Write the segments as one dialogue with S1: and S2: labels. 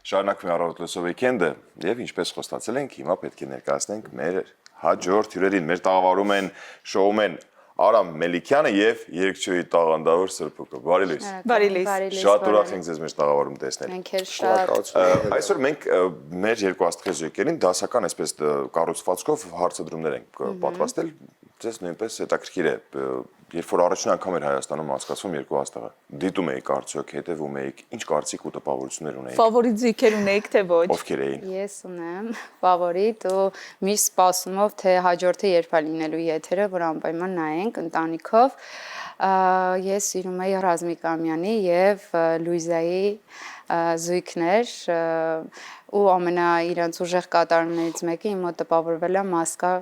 S1: Շարունակում է առավոտ լսող վիկենդը եւ ինչպես խոստացել ենք, հիմա պետք է ներկայացնենք մեր հաջորդ հյուրերին։ Մեր տաղավարում են շոումեն Արամ Մելիքյանը եւ երգչուհի տաղանդավոր Սրփուկը։ Բարի լույս։
S2: Բարի լույս։
S1: Շատ ուրախ ենք ձեզ մեր տաղավարում տեսնել։
S2: Մենք էլ շատ։
S1: Այսօր մենք մեր երկու աստղեզրիկերին դասական այսպես կառուցվածքով հարցադրումներ ենք պատրաստել։ Ձեզ նույնպես հետաքրքիր է, երբ որ առաջին անգամ էր Հայաստանում անցկացվում երկու աստղը։ Դիտում էիք արդյոք, հետևում էիք, ինչ կարծիք ու տպավորություններ ունեիք։
S2: Ֆավորիտ զույգեր ունեիք թե ոչ։
S1: Ովքեր էին։
S3: Ես ունեմ ֆավորիտ ու միշտ սպասումով թե հաջորդը երբ է լինելու եթերը, որ անպայման նայենք ընտանիքով։ Ես սիրում եի Ռազմիկ Ամյանի եւ Լուիզայի զույգներ ու իրենց ուժեղ կատարումներից մեկը իմ մոտ տպավորվել է Մասկա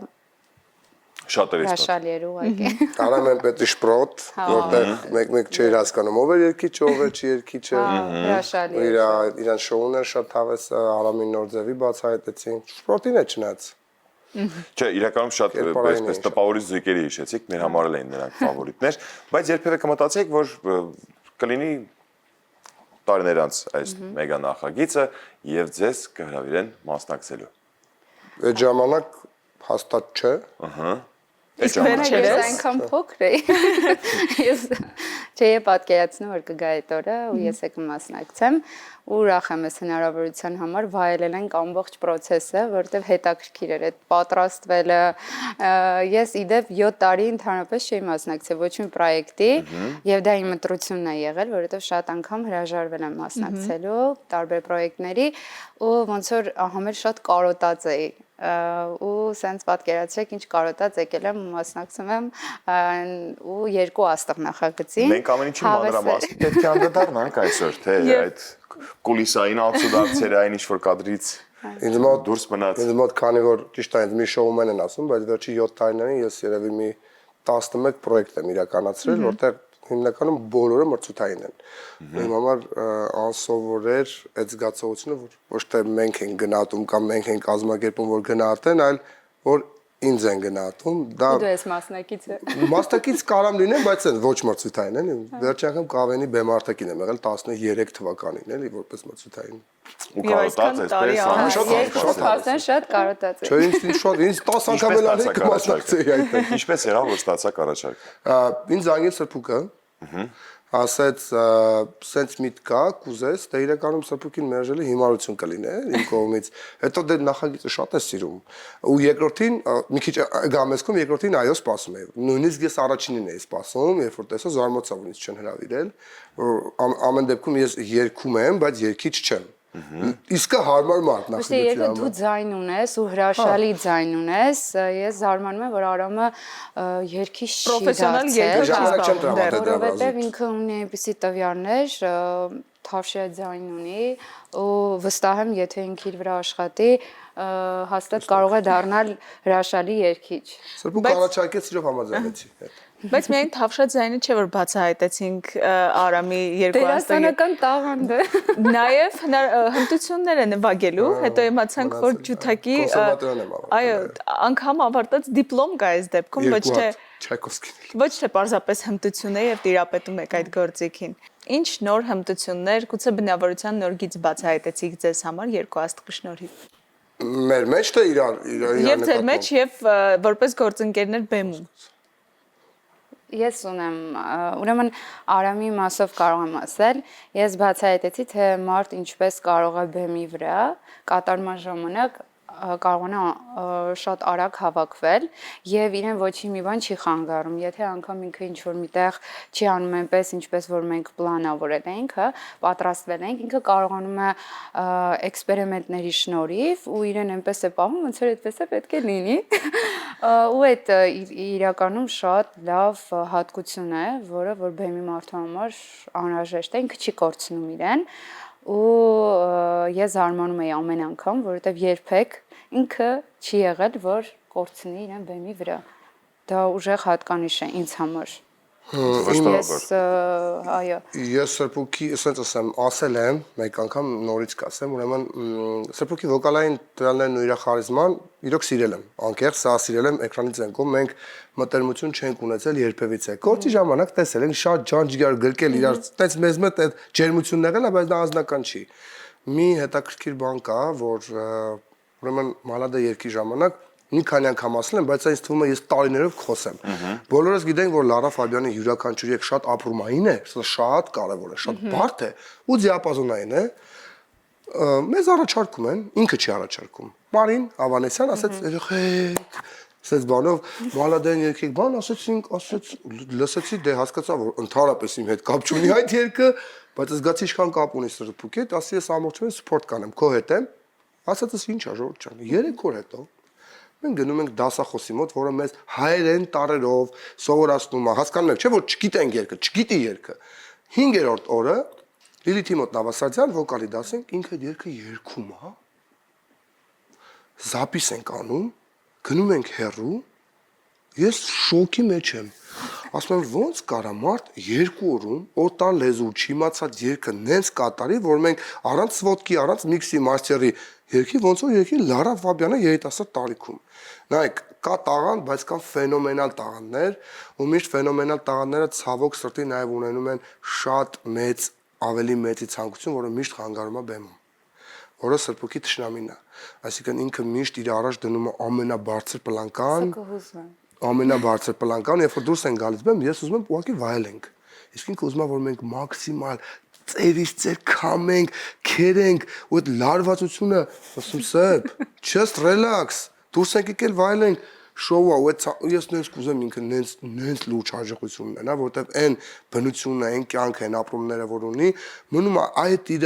S1: Շատերից
S3: հրաշալի էր ուղղակի։
S4: Կարամեն պետի շպրոտ, որտեղ մեկ չէր հասկանում ով է երգիչը, ով է չի երգիչը։
S3: Հրաշալի էր։
S4: Իրան շոուներ շատ հավես Արամին նոր ձևի բացահայտեցին։ Շպրոտին է չնայած։
S1: Չէ, իրականում շատ այսպես տպավորիչ զույգերի հիշեցիք, մեր համար էլ էին նրանք ֆավորիտներ, բայց երբևէ կմտածեիք, որ կլինի տարիներ անց այս մեգա նախագիծը եւ ձեզ կհրավիրեն մասնակցելու։
S4: Այդ ժամանակ հաստատ չէ։
S2: Իսկ վերջերս
S3: Ես այնքան փոքր էի։ Ես չէի պատկերացնում, որ կգա այդ օրը ու ես կմասնակցեմ ու ուրախ եմ այս հնարավորության համար վայելել ենք ամբողջ process-ը, որովհետև հետաքրքիր էր այդ պատրաստվելը։ Ես իդեպ 7 տարի ընդհանրապես չէի մասնակցել ոչ մի պրոյեկտի եւ դա իմ ընտրությունն է եղել, որովհետև շատ անգամ հրաժարվել եմ մասնակցելու տարբեր պրոյեկտների ու ոնց որ համեր շատ կարոտած էի ու սենց պատկերացրեք ինչ կարոտած եկել եմ ու մասնակցում եմ ու երկու աստղ նախագծին։
S1: Մենք ամեն ինչի մանրամասն պետք է անդրադառնանք այսօր, թե այդ կուլիսային ացուդարձերը այն ինչ որ կադրից
S4: Ինձ մոտ
S1: դուրս մնաց։
S4: Ինձ մոտ քանի որ ճիշտ է ինձ մի շոումեն են ասում, բայց վերջի 7 տարիներին ես երևի մի 11 պրոյեկտ եմ իրականացրել, որտեղ հիմնականում բոլորը մրցութային են։ Իմ համար անսովոր էր այդ զգացողությունը, որ ոչ թե մենք ենք գնահատում կամ մենք ենք կազմակերպում, որ գնահատեն, այլ որ ինձ են գնահատում։ Դա
S3: Դու ես մասնակիցը։
S4: Մասնակից կարամ լինեմ, բայց այն ոչ մրցութային են։ Վերջի անգամ Կավենի բեմարտակին եմ եղել 13 թվականին, էլի, որպես մրցութային։
S1: Ու կարոտած այսպես
S3: Շատ կարոտած է։
S4: Չէ, ինձ 10 անգամ էլ արել կմասնակցեի այդտեղ։
S1: Ինչպես եղավ որ ստացաք առաջարկ։
S4: Ինձ զանգեց Սրփուկը, ասեց, սենց միտք կա, կուզես, դե իրականում Սրփուկին մերժելը հիմարություն կլինի իմ կողմից։ Հետո դե նախագիծը շատ է սիրում։ Ու երկրորդին, մի քիչ գամեսքում երկրորդին այո սպասում էի։ Նույնիսկ ես առաջինին էի սպասում, երբ որ տեսա զարմացա, որ ինձ չեն հրավիրել, որ ամեն դեպքում ես երգում եմ, բայց երգիչ չեմ։ Իսկը հարմար մարդ նախագծի
S3: համար։ Եթե դու ձայն ունես ու հրաշալի ձայն ունես, ես զարմանում եմ, որ Արամը երգիչ չի
S2: պրոֆեսիոնալ երգիչ,
S3: որովհետև ինքը ունի այնպիսի տվյալներ, թավշյա ձայն ունի ու վստահ եմ, եթե ինքը իր վրա աշխատի, հաստատ կարող է դառնալ հրաշալի երգիչ։
S4: Սրփուկ առաջարկեց իրով համաձայնեցի։
S2: Բայց միայն թավշյա ձայնը չէ որ բացահայտեցինք Արամի երկու աստղի։
S3: Դերասանական տաղանդը։
S2: Նաև հմտություններ են նվագելու, հետո իմացանք որ ջութակի այո, անգամ ավարտած դիպլոմ կա այս դեպքում, ոչ թե պարզապես հմտություն է եւ տիրապետում եք այդ գործիքին։ Ինչ նոր հմտություններ, գուցե բնավորության նոր գիծ բացահայտեցիք ձեզ համար երկու աստղի շնորհիվ։
S4: Մեր մեջ թե իրար
S2: Եվ ձեր մեջ եւ որպես գործընկերներ բեմում։
S3: Ես ունեմ, ուրեմն Արամի մասով կարող եմ ասել, ես բացահայտեցի, թե մարդ ինչպես կարող է բեմի վրա կատարման ժամանակ կարողանա շատ արագ հավաքվել եւ իրեն ոչինչ մի բան չի խանգարում, եթե անգամ ինքը ինչ որ միտեղ չի անում այնպես, ինչպես որ մենք պլանավորել ենք, պատրաստվել ենք, ինքը կարողանում է էքսպերիմենտների շնորհիվ ու իրեն այնպես է պահում, ոնց որ այդպես է պետք է լինի։ Ու այդ իրականում շատ լավ հատկություն է, որը որ բեմի մարդու համար անհրաժեշտ է, ինքը չի կորցնում իրեն ու ես զարմանում եի ամեն անգամ, որովհետև երբեք ինքը չի եղել, որ կորցնի իրեն բեմի վրա։ Դա ուժեղ հատկանիշ է ինձ համար։
S4: Ես Սրփուկի, ասենց ասեմ, ասել եմ, մեկ անգամ նորից կասեմ, ուրեմն Սրփուկի վոկալային տվյալներն ու իր խարիզման իրոք սիրել եմ, անկեղծ սա սիրել եմ էկրանից են կողմ, մենք մտերմություն չենք ունեցել երբևիցե։ Գործի ժամանակ տեսել ենք շատ ջանջիգար գրկել իրար, տենց մեզ մոտ այդ ջերմությունն եղել է, բայց դա անձնական չի։ մի հետաքրքիր բան կա, որ ուրեմն Մալադա երկի ժամանակ մի քանի անգամ ասել եմ, բայց ինձ թվում է ես տարիներով խոսեմ։ Բոլորս գիտենք, որ Լարա Ֆաբյանի յուրաքանչյուրի շատ ապրումային է, սա շատ կարևոր է, շատ բարդ է ու դիապազոնային է։ Մեզ առաջարկում են, ինքը չի առաջարկում։ Մարին Ավանեսյան ասաց երեխեք, ասաց բանով Մալադան երկի բան ասեցինք, ասաց լսեցի, դե հասկացա, որ ընդհանրապես իմ հետ կապ չունի այդ երկը, բայց զգացի ինչքան կապ ունի սրբուկ հետ, ասի ես ամոթում եմ սպորտ կանեմ, քո հետ եմ։ Ասածս ինչ է ժողովուրդ ջան, 3 օր հետո մենք գնում ենք դասախոսի մոտ, որը մեզ հայերեն տարերով սովորացնում է, հասկանում եք, չէ՞ որ չգիտենք երկը, չգիտի երկը։ 5-րդ օրը Լիլիթի մոտ Նավասարդյան վոկալի դաս ենք, ինքը այդ երկը երգում է։ Զապիս ենք անում, գնում ենք հեռու, ես շոկի մեջ եմ։ Ասում եմ ոնց կարա մարդ 2 օրում օտար լեզու չիմացած երկը նենց կատարի, որ մենք առանց սվոտկի, առանց միքսի, մաստերի երկի ոնց որ երկի Լարա Ֆաբյանը երիտասարդ տարիքում։ Նայեք, կա տաղանդ, բայց կան ֆենոմենալ տաղանդներ, ու միշտ ֆենոմենալ տաղանդները ցավոք սրտի նաև ունենում են շատ մեծ, ավելի մեծի ցանկություն, որը միշտ խանգարում է բեմում, որը սրբուկի թշնամին է։ Այսինքն ինքը միշտ իր առաջ դնում է ամենաբարձր պլանկան, ամենաբարձր պլանկան, երբ որ դուրս են գալիս բեմ, ես ուզում եմ ուղղակի վայելենք։ Իսկ ինքը ուզում է, որ մենք մաքսիմալ ծերից ծեր քամենք, քերենք, ու այդ լարվածությունը, ասում սեփ, just relax, դուրս ենք եկել վայելենք, շոու է, ու այդ ես նենց կուզեմ ինքը նենց լուրջ հաջողություն ունենա, որովհետև այն բնությունը, այն կյանքը, այն ապրումները, որ ունի, մնում է այդ իր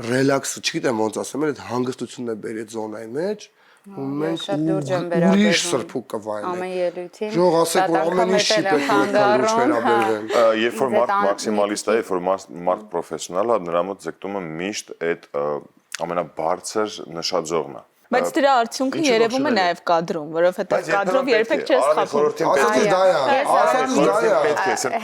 S4: ռելաքսը, չգիտեմ ոնց ասեմ, այդ հանգստությունն է բերի զոնայի մեջ, ու մենք ուրիշ սրբուկ կվայելենք։
S3: Ամեն ելույթին։
S4: Ժող ասեք, որ ամեն ինչ չի պետք որ լուրջ վերաբերվեն։
S1: Երբ որ մարդ մաքսիմալիստ է, երբ որ մարդ պրոֆեսիոնալ է, նրա մոտ ձգտումը միշտ այդ ամենաբարձր նշաձողն է։
S2: Բայց դրա արդյունքը երևում է նաև կադրում, որովհետև կադրով երբեք չես խփում։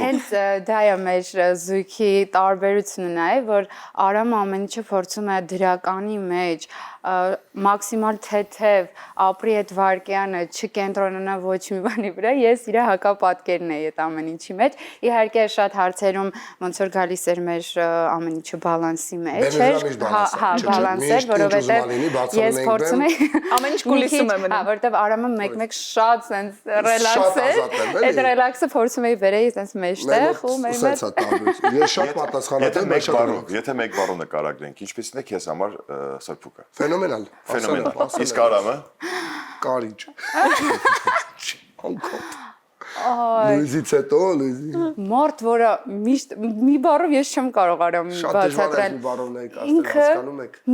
S3: Հենց դա է մեր զույգի տարբերությունը նաև, որ Արամը ամեն ինչը փորձում է դրականի մեջ մաքսիմալ թեթև ապրի այդ վարկյանը չկենտրոնանա ոչ մի բանի վրա, ես իր հակապատկերն էի այդ ամեն ինչի մեջ։ Իհարկե շատ հարցերում ոնց որ գալիս էր մեր ամեն ինչը բալանսի մեջ, հա, բալանս էր, որովհետև ես փորձում էի
S2: ամեն ինչ կուլիսում է մնում։
S3: Հա, որովհետև Արամը մեկ-մեկ շատ sense ռելաքս է։ Այդ ռելաքսը փորձում էի վերեի sense մեջտեղ ու մեր մեջ։
S4: Ես շատ պատասխանատու եմ,
S1: եթե մեկ բառով նկարագրենք, ինչպեսին է քեզ համար սրբուկը։
S4: Ֆենոմենալ։
S1: Իսկ Արամը
S4: կարիճ։ Անկոտ։ Լուիզից հետո, Լուիզի։
S3: Մարդ, որը միշտ մի բառով ես չեմ կարող Արամին բացատրել։ Ինքը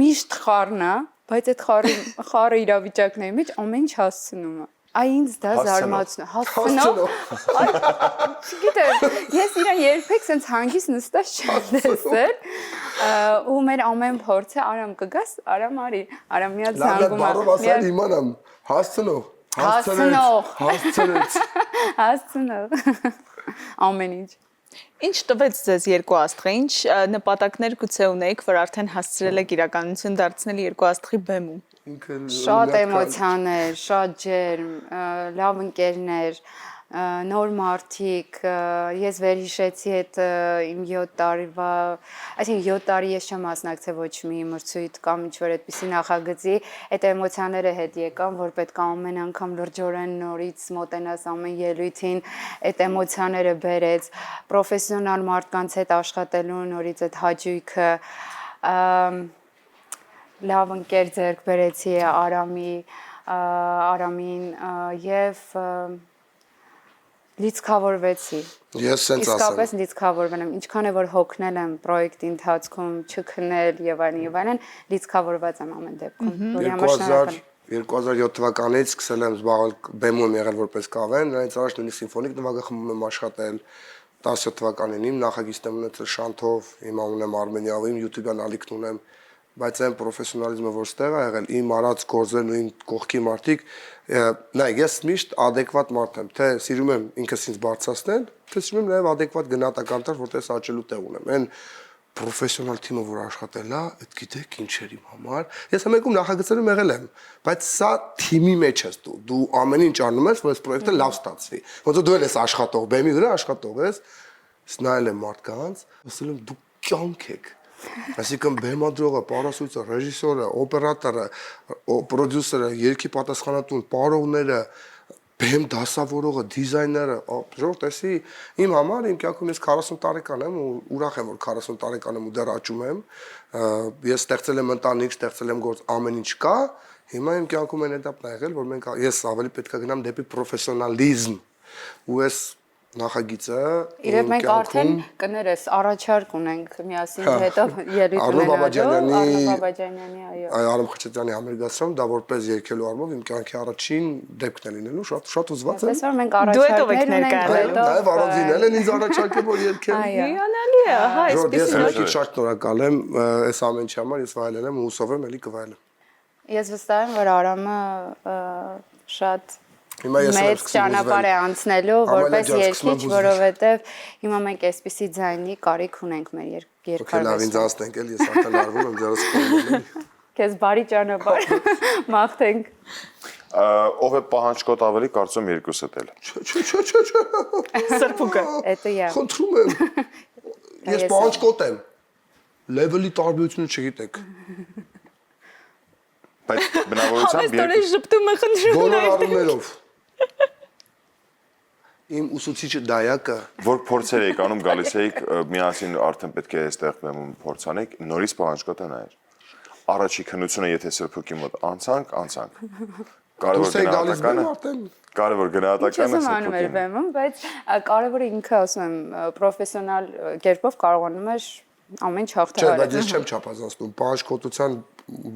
S3: միշտ խառն է, բայց այդ խառը իրավիճակների մեջ ամեն ինչ հասցնում է։ Այ ինձ դա զարմացնում է, հասցնող։ Չգիտեմ, ես իրան երբեք sense հանգիստ նստած չեմ տեսել։ Ու մեր ամեն փորձը Արամ կգաս, Արամ արի, Արամ միած զանգում է։
S4: Բառով ասել իմանամ, հասցնող։ Հասցնեց։
S3: Ամեն ինչ։
S2: Ինչ տվեց ձեզ երկու աստղը, ինչ նպատակներ գուցե ունեիք, որ արդեն հասցրել եք իրականություն դարձնել երկու աստղի բեմում։
S3: Շատ էմոցիաներ, շատ ջերմ, լավ ընկերներ, նոր մարդիկ, ես վերհիշեցի այդ իմ 7 տարվա, այսինքն 7 տարի ես չեմ մասնակցել ոչ մի մրցույթ կամ ինչ-որ այդպիսի նախագծի, այդ էմոցիաները հետ եկան, որ պետք է ամեն անգամ լրջորեն նորից մոտենաս ամեն ելույթին, այդ էմոցիաները բերեց, պրոֆեսիոնալ մարդկանց հետ աշխատելու նորից այդ հաճույքը, լավ ընկեր ձեռք բերեցի Արամին եւ լիցքավորվեցի։
S4: Ես sense ասեմ։
S3: Իսկապես լիցքավորվել եմ, ինչքան է որ հոգնել եմ պրոյեկտի ընթացքում, չքնել եւ այլն, լիցքավորված եմ ամեն դեպքում։
S4: 2007 թվականից սկսել եմ զբաղվել բեմում եղել որպես կավեն, նրանից առաջ նույնիսկ սիմֆոնիկ նվագախմբում եմ աշխատել 17 թվականին իմ նախագիծն եմ ունեցել Շանթով, հիմա ունեմ Արմենիայում, YouTube-յան ալիքն ունեմ, բայց այն պրոֆեսիոնալիզմը որ ստեղ է եղել, իմ արած գործերն ու իմ կողքի մարդիկ, նայեք, ես միշտ adekvat մարդ եմ, թե սիրում եմ ինքս ինձ բարձրացնել, թե սիրում եմ նաև adekvat գնահատական տալ, որտեղ աճելու տեղ ունեմ։ Այն պրոֆեսիոնալ թիմը, որ աշխատել է, այդ գիտեք ինչ էր իմ համար։ Ես ամենքում նախագծերում եղել եմ, բայց սա թիմի մեջ ես դու ամեն ինչ անում ես, որ այս պրոյեկտը լավ ստացվի։ Ոնց որ դու ես աշխատող, բեմի վրա աշխատող ես, նայել եմ մարդկանց, ասել եմ դու կյանք եք։ Այսինքն բեմադրողը, պարասույցը, ռեժիսորը, օպերատորը, պրոդյուսերը, երգի պատասխանատուն, պարողները, բեմ դասավորողը, դիզայները, ժողովուրդ, էսի իմ համար իմ կյանքում ես 40 տարեկան եմ ու ուրախ եմ որ 40 տարեկան եմ ու դեռ աճում եմ։ Ես ստեղծել եմ ընտանիք, ստեղծել եմ գործ, ամեն ինչ կա։ Հիմա իմ կյանքում այն էտապն ա եղել, որ ես ավելի պետք է գնամ դեպի պրոֆեսիոնալիզմ ու ես նախագիծը
S3: Իրեն մենք արդեն կներես առաջարկ ունենք միասին հետո ելույթ ունենալու Արնո Բաբաջանյանի այո
S4: Արամ Խաչատրյանի համերգացում դա որպես երգելու առումով իմ կյանքի առաջին դեպքն է լինելու շատ ուզված եմ
S3: Այսօր մենք առաջարկներ ունենք հետո
S4: նաև առանձին են ինձ առաջարկել որ երգեմ
S2: Հիանալի է ահա
S4: ես
S2: այսպես
S4: քիչ շատ շնորհակալ եմ այս ամեն ինչի համար ես վայելել եմ ու հուսով եմ էլի կվայելեմ
S3: Ես վստահ եմ որ Արամը շատ
S4: Հիմա ես
S3: մեծ ճանապարհ է անցնելու որպես երգիչ, որովհետև հիմա մենք այսպիսի ձայնի կարիք ունենք մեր
S4: երկարվեստում։ Լավ, ինձ անցնենք էլ, ես արդեն լարվում եմ ձերս կողմում։
S3: Քեզ բարի ճանապարհ մաղթենք։
S1: Ով է պահանջկոտ ավելի, կարծում երկուսդ էլ։
S2: Սրբուկը։
S3: Это я։
S4: Խնդրում եմ։ Ես պահանջկոտ եմ։ Լեվելի տարբերությունը չգիտեք։
S1: Բայց բնավորությամբ
S2: Ստորեն շփտում է խնդրում
S4: բոլոր առումներով։ Իմ ուսուցիչը դայակը
S1: որ փորձեր եք անում գալիս եք միասին արդեն պետք է այստեղ բեմում փորձանեք նորից պահանջկոտ է նայել առաջի քննությունը եթե սրբուկի մոտ անցանք կարևոր գնահատականը
S3: անում էր բեմում բայց կարևորը ինքը ասում եմ պրոֆեսիոնալ կերպով կարողանում էր ամեն ինչ հաղթահարել
S4: Չէ, բայց ես չեմ չափազանցնում պահանջկոտության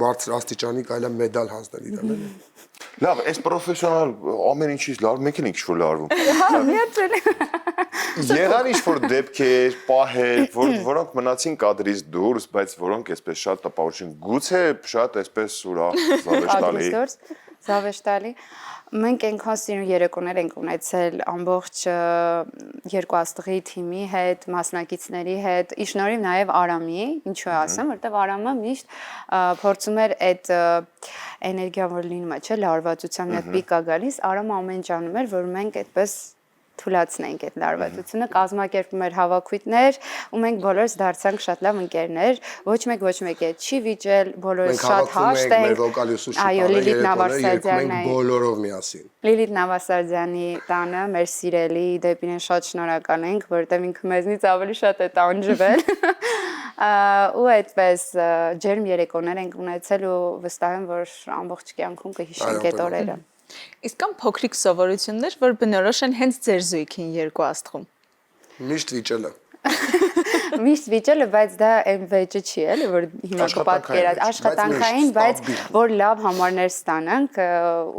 S4: բարձր աստիճանի կարելի է մեդալ հանձնել իրան
S1: Լավ, այս պրոֆեսիոնալ ամեն ինչից լավ, մենք ենք ինչ-որ լարվում։
S3: Հա, միացել։
S1: Եղան ինչ-որ դեպքեր, պահեր, որոնք մնացին կադրից դուրս, բայց որոնք այսպես շատ տպավորություն, գուցե շատ այսպես ուրախ, զավեշտալի։
S3: Զավեշտալի։ Մենք այնքան սիրուն երեկոներ ենք ունեցել ամբողջ երկու աստղի թիմի հետ, մասնակիցների հետ, իշնորհիվ նաև Արամի, ինչու է ասեմ, որտեղ Արամը միշտ փորձում էր այդ էներգիան, որ լինում է, չէ, լարվածության հետ պիկ է գալիս, Արամը ամեն ինչ անում էր, որ մենք այդպես թուլացնենք այդ լարվածությունը, կազմակերպում էր հավաքույթներ, ու մենք բոլորս դարձանք շատ լավ ընկերներ, ոչ մեկ չի վիճել, բոլորս շատ հաշտ ենք։
S4: Մեր վոկալի ուսուցիչը
S3: Այո, Լիլիթ Նավասարդյանն
S4: մենք բոլորով միասին։
S3: Լիլիթ Նավասարդյանի տանը մեր սիրելի դեպին շատ շնորհակալ ենք, որովհետև ինքը մեզնից ավելի շատ է տանջվել։ Ու այդպես ջերմ երեկոներ ենք ունեցել ու վստահ եմ, որ ամբողջ կյանքում կհիշենք այդ օրերը։
S2: Իսկ կան փոքրիկ սովորություններ, որ բնորոշ են հենց ձեր զույգին երկու աստղում։
S4: Միշտ վիճելը։
S3: Միշտ վիճելը, բայց դա այն վեճը չի, էլի, որ հիմա կպատկերած աշխատանքային, բայց որ լավ համարներ ստանանք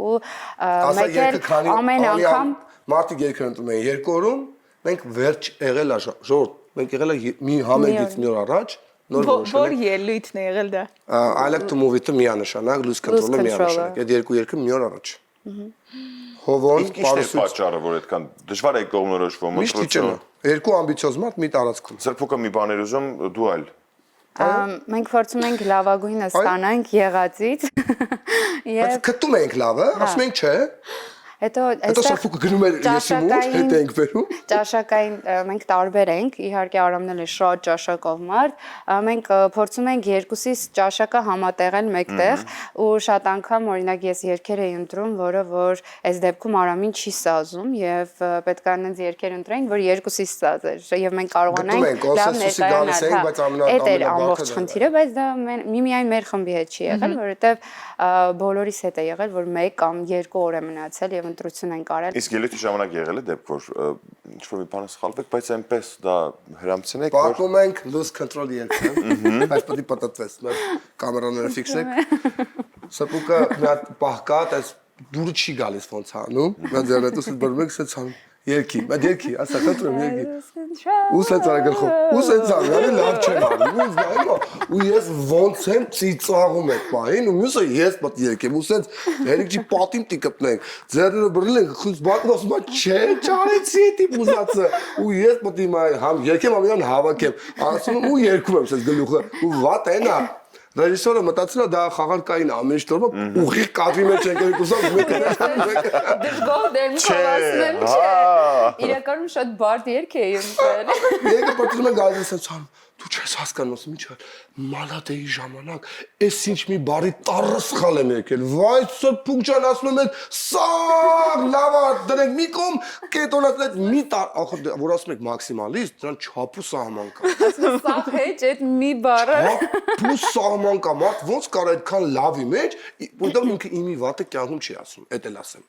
S3: ու մեկ էլ ամեն անգամ
S4: մարդիկ երկրորդ ընտրում են երկու օրում, մենք վերջ եղել է ժողովուրդ, մենք եղել է մի համերգից մի օր առաջ
S2: Որ ելույթն է եղել դա։
S4: I like to move it-ը միանշանակ, lose control-ը միանշանակ։ Այդ երկու երգը մի օր առաջ։ Հովոն,
S1: Պարուսույց պատճառը, որ այդքան դժվար է կողմնորոշվում
S4: միշտ վիճելը։ Երկու ամբիցիոզ մարդ մի տարածքում։
S1: Սրբուկը մի բաներ ուզում, դու այլ։
S3: Մենք փորձում ենք լավագույնը ստանանք եղածից։
S4: Բայց գտում ենք լավը, ասում ենք չէ։
S3: Հետո
S4: սրբուկը գնում էր եսի մոտ, հետ ենք վերում։
S3: Ճաշակային մենք տարբեր ենք, իհարկե Արամն էլ է շատ ճաշակով մարդ, մենք փորձում ենք երկուսիս ճաշակը համատեղել մեկտեղ ու շատ անգամ օրինակ ես երգեր էի ընտրում, որը որ այս դեպքում Արամին չի սազում եւ պետք է այնց երգեր ընտրենք, որ երկուսիս սազեր եւ մենք կարողանանք լավ ներկայանալ։ Այդ էր ամբողջ խնդիրը, բայց դա միմիայն մեր խմբի հետ չի եղել, որովհետեւ բոլորիս հետ է եղել, որ 1 կամ 2 օր է մնացել եւ ընտրություն են կարել։
S1: Իսկ ելույթի ժամանակ եղել է դեպք, որ ինչ-որ մի բան սխալվեք, բայց այնպես դա հրամցնեք, որ
S4: Պատմում ենք lose control երգը, բայց պետք է պատտվես, մեր կամերաները ֆիքսեք։ Սրբուկը մի հատ պահ կա, այս դուրը չի գալիս ոնց անում, նա ձեռնետուս բռնում եք, սենց անում։ Երգի, բայց երգի, ասա խնդրում երգի։ Ու սենց արա գլխով, ու սենց անում, լավ չեմ անում, ու նայում, ու ես ոնց եմ ծիծաղում այդ պահին, ու մյուսը ես պետք է երգեմ, ու սենց երգի պատին տիկպնենք, ձեռները բռնել ենք, խույս բակն ասում է, չէ, չարեցի տիպ ուզածը, ու ես պետք է համ երգեմ, ամենան հավաքեմ, ասում եմ ու երգում եմ սենց գլուխը, ու վատ էնա։ Ռեժիսորը մտածել է դա խաղարկային ամեն ինչ տորմը ուղիղ կադրի մեջ ենք երկուսով մեկը
S3: դժգոհ դեմ ասում եմ չէ իրականում շատ բարդ երգ է ընտրել
S4: Եկը պատմում են գալիս են ցան դու դու չես հասկանում, ասում ինչ մալադեի ժամանակ, էս ինչ մի բարի տառը սխալ եմ եկել։ Վայ, Սրբուկ ջան, ասում եմ, սաղ լավ է, դրենք մի կողմ, կետոնացնել մի որ ասում եք մաքսիմալիստ, դրան չափու սահման կա։
S3: Սաղ հեչ այդ մի բառը
S4: Չափու սահման կա, մարդ ոնց կարող է այդքան լավի մեջ, որտեղ ինքը իմի վատը կյանքում չի ասում, էդ էլ ասեմ։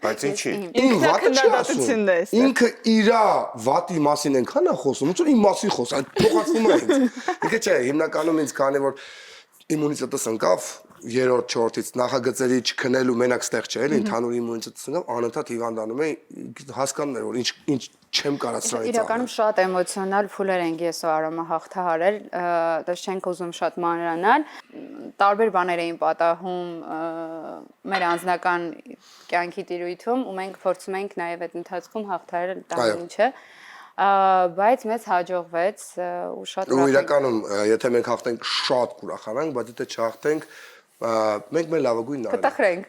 S1: Բայց ինչի։
S4: Իմ վատը չի
S2: Ինքնակնդատությունն է
S4: ասում։ Ինքը իրա վատի մասին ենքան է խոսում, ոնց որ իմ մասին խոս, այդ փոխածվում է ինձ։ Ինքը չէ, հիմնականում ինձ քանի որ իմունիտետս ընկավ երրորդ, չորրորդից նախագծերի չքնելու մենակ ստեղ չէ, էլի ընդհանուր իմունիտետս ընկավ, անընդհատ հիվանդանում էի, հասկանում էր որ ինչ չեմ կարող սրանից։
S3: իրականում շատ էմոցիոնալ փուլեր ենք ես ու Արամը հաղթահարել, դա չենք ուզում շատ մանրանալ, տարբեր բաներ էին պատահում մեր անձնական կյանքի տիրույթում ու մենք փորձում ենք նաև այդ ընթացքում հաղթահարել դա ինչը բայց մեզ հաջողվեց ու շատ
S4: ու իրականում եթե մենք հաղթենք շատ կուրախանանք, բայց եթե չհաղթենք մենք մեր լավագույնն արել
S3: կտխրենք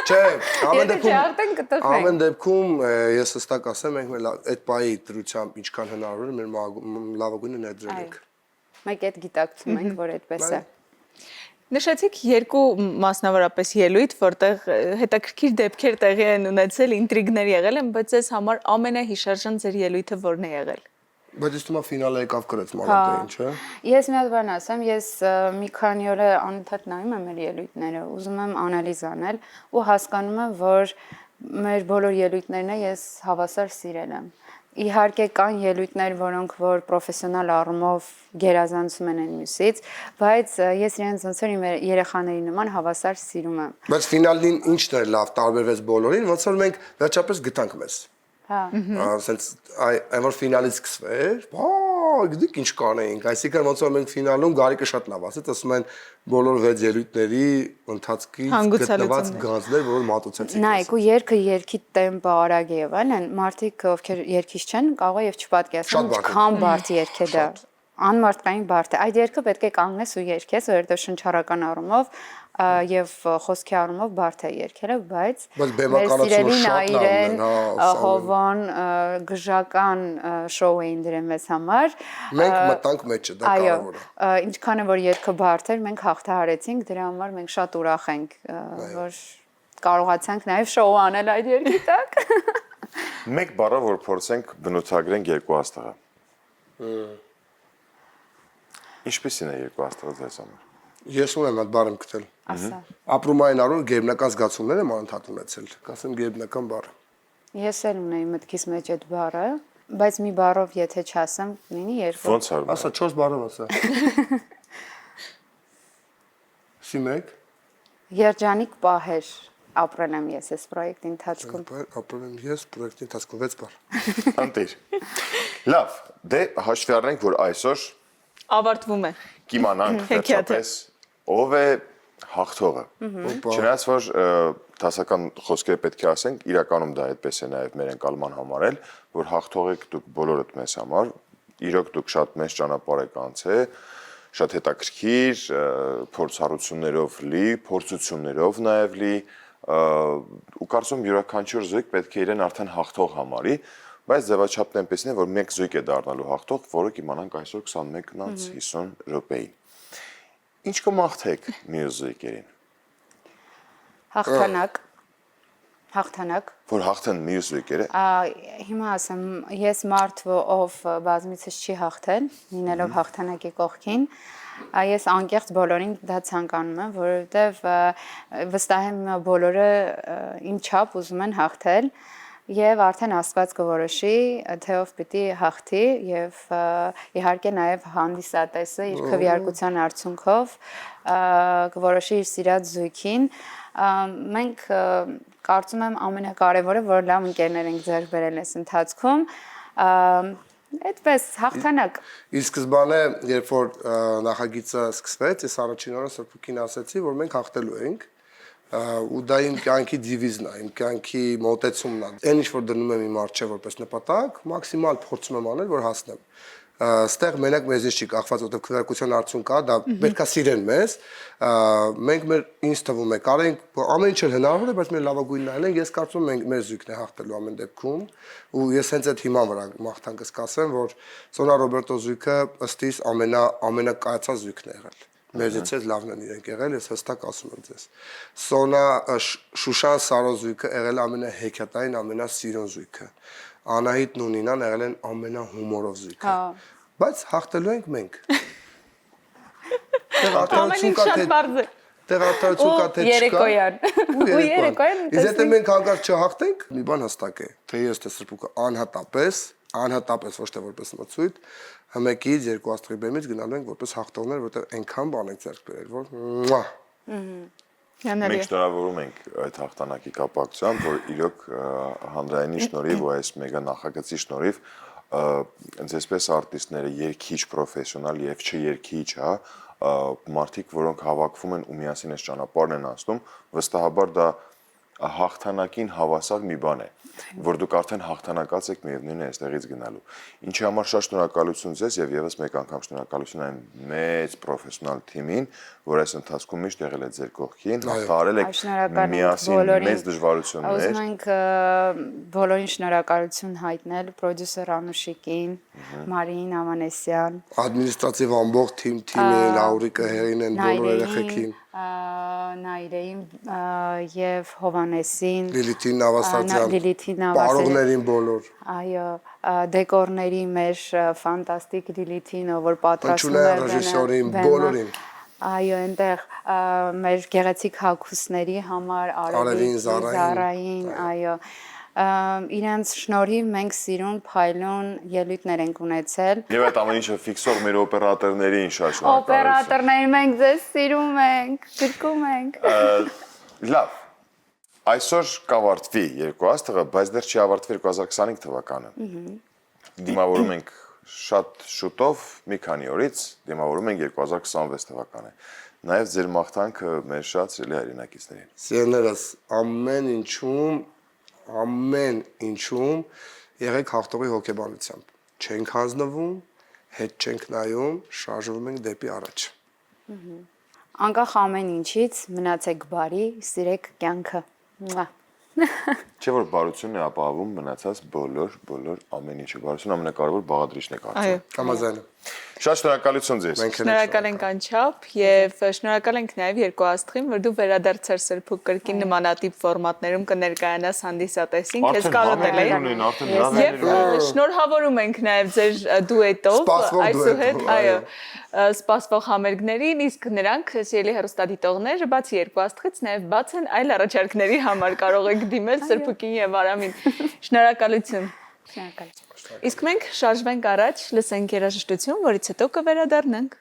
S4: Չէ,
S3: կտխրենք
S4: ամեն դեպքում ես հստակ ասեմ, մենք մեր այդ պայի դրությամբ ինչքան հնարավոր է մեր լավագույնը ներդրել ենք։
S3: Մենք այդ գիտակցում ենք, որ այդպես է։
S2: Նշեցիք երկու մասնավորապես ելույթ, որտեղ հետաքրքիր դեպքեր տեղի են ունեցել, ինտրիգներ եղել են, բայց ես համար ամենահիշարժան ձեր ելույթը որն է եղել։
S4: Բայց ես թվում է ֆինալը եկավ կրեց մալատեին, չէ՞։
S3: Ես մի հատ բան ասեմ, ես մի քանի օր անընդհատ նայում եմ մեր ելույթները, ուզում եմ անալիզ անել ու հասկանում եմ, որ մեր բոլոր ելույթներն ես հավասար սիրել եմ։ Իհարկե կան ելույթներ, որոնք որ պրոֆեսիոնալ առումով գերազանցում են մյուսից, բայց ես իրենց ոնց որ իմ երեխաների նման հավասար սիրում եմ։
S4: Բայց ֆինալին ինչն էր լավ տարբերվեց բոլորին, ոնց որ մենք վերջապես գտանք մեզ։
S3: Հա։
S4: Ասենց այն որ ֆինալից սկսվեր, գիտեք ինչ կանեինք, այսինքն ոնց որ մենք ֆինալում Գարիկը շատ լավ ասեց, ասում են բոլոր 6 ելույթների ընթացքից գտնված գանձներ, որ մատուցեցին։
S3: Նայեք, ու երգի տեմպը արագ է եւ այլն, մարդիկ ովքեր երգիչ չեն, կարող է եւ չպատկերացնեն ինչքան բարդ երգ է դա։ Անմարդկային բարդ է։ Այդ երգը պետք է կանգնես ու երգես, որովհետեւ շնչառական առումով եւ խոսքի առումով բարդ է երգերը, բայց
S4: բեմականացումը շատ
S3: լավն է, Հովան գժական շոու էին դրել մեզ համար։
S4: Մենք մտանք մեջը, դա կարևոր է։
S3: Այո, ինչքան է որ երգը բարդ էր, մենք հաղթահարեցինք, դրա համար մենք շատ ուրախ ենք, որ կարողացանք նաեւ շոու անել այդ երգի տակ։
S1: Մեկ բառը որ փորձենք բնութագրենք երկու աստղը։ Ինչպիսին է երկու աստղը ձեզ համար։
S4: Ես ունեմ այդ բառը գտել։
S3: Ասա։
S4: Ապրումային առումով գերբնական զգացումներ եմ անընդհատ ունեցել։ Կասեմ գերբնական բառը։
S3: Ես էլ ունեի մտքիս մեջ այդ բառը, բայց մի բառով եթե չասեմ, լինի երկու։
S1: Ոնց արվում։
S4: Ասա 4 բառով ասա։ Սիմեք։
S3: Երջանիկ պահեր ապրել եմ ես այս պրոյեկտի ընթացքում։
S4: Ապրել եմ ես պրոյեկտի ընթացքում 6 բառ։
S1: Անտիր։ Լավ, դե հաշվի առնենք, որ այսօր
S2: Ավարտվում է։
S1: կիմանանք վերջապես ով է հաղթողը։ Չնայած որ դասական խոսքերը պետք է ասենք, իրականում դա այդպես է նաև մեր ընկալման համարել, որ հաղթող եք դուք բոլորդ մեզ համար, իրոք դուք շատ մեծ ճանապարհ եք անցել, շատ հետաքրքիր, փորձառություններով լի, փորձություններով նաև լի, ու կարծում յուրաքանչյուր զույգ պետք է իրեն արդեն հաղթող համարի, բայց ձևաչափն այնպեսին է, որ մեկ զույգ է դառնալու հաղթող, որը կիմանանք այսօր 21:50 րոպեի։ Ինչ կմաղթեք մյուս զույգերին։
S3: Հաղթանակ։
S1: Որ հաղթեն մյուս զույգերը։
S3: Հիմա ասեմ, ես մարդ ով բազմիցս չի հաղթել, լինելով հաղթանակի կողքին, ես անկեղծ բոլորին դա ցանկանում եմ, որովհետև վստահ եմ բոլորը իմ չափ ուզում են հաղթել եւ արդեն Աստված կորոշի թե ով պիտի հաղթի եւ իհարկե նաեւ հանդիսատեսը իր քվեարկության արդյունքով կորոշի իր սիրած զույգին մենք կարծում եմ ամենակարևորը որ լավ ընկերներ ենք ձեռք բերել այս ընթացքում այդպես հաղթանակ
S4: Իսկ սկզբանե երբ որ նախագիծը սկսվեց ես առաջին օրը Սրբուկին ասացի որ մենք հաղթելու ենք ու դա իմ կյանքի դիվիզն է, իմ կյանքի մոտեցումն է։ Այն ինչ որ դնում եմ իմ առջև որպես նպատակ, մաքսիմալ փորձում եմ անել, որ հասնեմ։ Ստեղ մենակ մեզից չի կախված, որտեղ քվեարկության արդյունք կա, դա պետքա սիրեն մեզ։ Մենք մեր ինձ թվում է կարենք ամեն ինչ հնարավոր է, բայց մեր լավագույնն այլենք, ես կարծում եմ մենք մեր զույգն է հաղթելու ամեն դեպքում, ու ես հենց այդ հիման վրա մաղթանքս կասեմ, որ Սոնա Ռոբերտո զույգը ըստ իս ամենակայացած զույգն է եղել։ Մեզից էլ լավն են իրենք եղել, ես հստակ ասում եմ ձեզ։ Սոնա Շուշան Սարո զույգը եղել ամենահեքիաթային, ամենասիրուն զույգը։ Անահիտն ու Նինան եղել են ամենահումորով զույգը։ Բայց հաղթելու ենք մենք։
S2: Ամեն ինչ շատ բարձ է։
S4: Տեղ արդարություն կա թե չկա։
S3: Երեկոյան։ Ու երեկոյան
S4: Իսկ եթե մենք հանկարծ չհաղթենք, մի բան հստակ է, թե ես թե Սրբուկը անհատապես ոչ թե որպես մրցույթ, հմեկից երկու աստղի բեմից գնալու ենք որպես հաղթողներ, որտեղ այնքան բան ենք ձեռք բերել, որ
S1: Մենք շնորհավորում ենք այդ հաղթանակի կապակցությամբ, որ իրոք հանրայինի շնորհիվ ու այս մեգա նախագծի շնորհիվ այսպես արտիստները երգիչ, պրոֆեսիոնալ եւ չերգիչ, հա, մարդիկ, որոնք հավաքվում են ու միասին այս ճանապարհն են անցնում, վստահաբար դա հաղթանակին հավասար մի բան է, որ դուք արդեն հաղթանակած եք միևնույնն է այստեղից գնալու։ Ինչի համար շատ շնորհակալություն ձեզ եւ եւս մեկ անգամ շնորհակալություն այն մեծ պրոֆեսիոնալ թիմին, որ այս ընթացքում միշտ եղել է ձեր կողքին, հաղթահարել եք միասին մեծ դժվարություններ։
S3: Ուզում ենք բոլորին շնորհակալություն հայտնել պրոդյուսեր Անուշիկին, Մարիին Ամանեսյան,
S4: ադմինիստրատիվ ամբողջ թիմին, Լաուրիկը, Հերինեն, բոլոր երեխեքին,
S3: Նայրեին եւ Հովանեսին,
S4: Լիլիթին Նավաստացյան, պարողներին բոլոր։
S3: Այո, դեկորների մեր ֆանտաստիկ Լիլիթին, որ պատրաստում
S4: էր ռեժիսորին, բոլորին։
S3: Այո, այնտեղ մեր գեղեցիկ հագուստների համար Արևին, Զարային, այո, իրենց շնորհիվ մենք սիրուն փայլուն ելույթներ ենք ունեցել։
S1: Եվ այդ ամեն ինչը ֆիքսող մեր օպերատորներին շատ շնորհակալություն։
S3: Օպերատորներին մենք ձեզ սիրում ենք, գրկում ենք։
S1: Լավ։ Այսօր կավարտվի երկու աստղը, բայց դեռ չի ավարտվի 2025 թվականը։ Դիմավորում ենք շատ շուտով, մի քանի օրից դիմավորում ենք 2026 թվականը։ Նաև ձեր մաղթանքը մեր շատ սիրելի հայրենակիցներին։
S4: Սիրելիներս, ամեն ինչում եղեք հաղթողի հոգեբանությամբ։ Չենք հանձնվում, հետ չենք նայում, շարժվում ենք դեպի առաջ։
S3: Անկախ ամեն ինչից մնացեք բարի, սիրեք կյանքը։
S1: Չէ՞ որ բարությունն է ապահովում մնացած բոլոր ամեն ինչը։ Բարությունը ամենակարևոր բաղադրիչն է կարծում։
S4: Համաձայն եմ։
S1: Շատ շնորհակալություն ձեզ։
S2: Շնորհակալ ենք անչափ եւ շնորհակալ ենք նաեւ երկու աստղին, որ դու վերադարձար Սրբուկ կրկին նմանատիպ ֆորմատներում կներկայանաս հանդիսատեսին, քեզ կարոտել էին։ Եվ շնորհավորում ենք նաեւ ձեր դուետով այսուհետ, այո, սպասվող համերգներին, իսկ նրանք սիրելի հեռուստադիտողներ, բացի երկու աստղից նաեւ բաց են այլ առաջարկների համար կարող եք դիմել Սրբուկին եւ Արամին։ Շնորհակալություն։
S3: Շնորհակալ։
S2: Իսկ մենք շարժվենք առաջ, լսենք երաժշտություն, որից հետո կվերադառնանք։